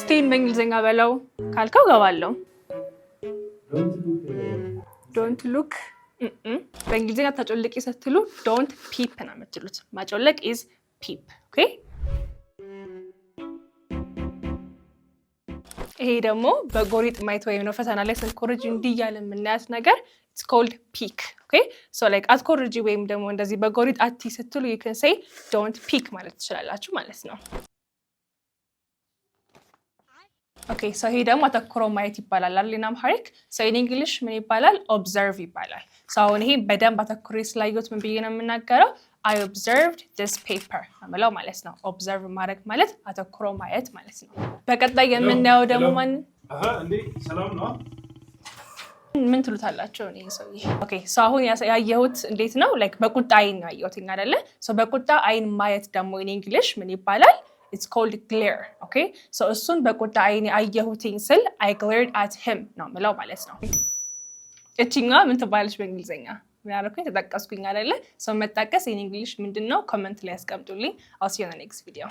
ስቲም በእንግሊዝኛ በለው ካልከው ገባለው don't look በእንግሊዝኛ ታጮልቂ ስትሉ don't peep ነው የምትሉት ማጮለቅ is peep okay ይሄ ደግሞ በጎሪጥ ማይት ወይም ነው ፈተና ላይ ስንኮርጅ እንዲያለ የምናያት ነገር it's called peek okay so like አትኮርጂ ወይም ደግሞ እንደዚህ በጎሪጥ አቲ ስትሉ you can say don't peek ማለት ትችላላችሁ ማለት ነው okay so ይሄ ደግሞ አተኩሮ ማየት ይባላል አይደል አምሃሪክ so in english ምን ይባላል observe ይባላል so አሁን ይሄ በደንብ አተኩሬ ስላየሁት ምን ብዬ ነው የምናገረው I observed this paper ማለት ማለት ነው observe ማድረግ ማለት አተኩሮ ማየት ማለት ነው በቀጣይ የምናየው ደግሞ ማን እንዴ ሰላም ነው ምን ትሉታላችሁ እኔ ሰውዬ okay so አሁን ያየሁት እንዴት ነው like በቁጣ አይን ነው ያየሁት አይደለ so በቁጣ አይን ማየት ደግሞ in english ምን ይባላል it's called glare okay so እሱን በቁጣ አይን አየሁትኝ ስል I glared at him ነው ማለት ነው እቺኛ ምን ትባላለች በእንግሊዘኛ ያረኩኝ ተጠቀስኩኝ አይደለ so መጣቀስ in english ምንድነው ኮሜንት ላይ አስቀምጡልኝ I'll see you in the next video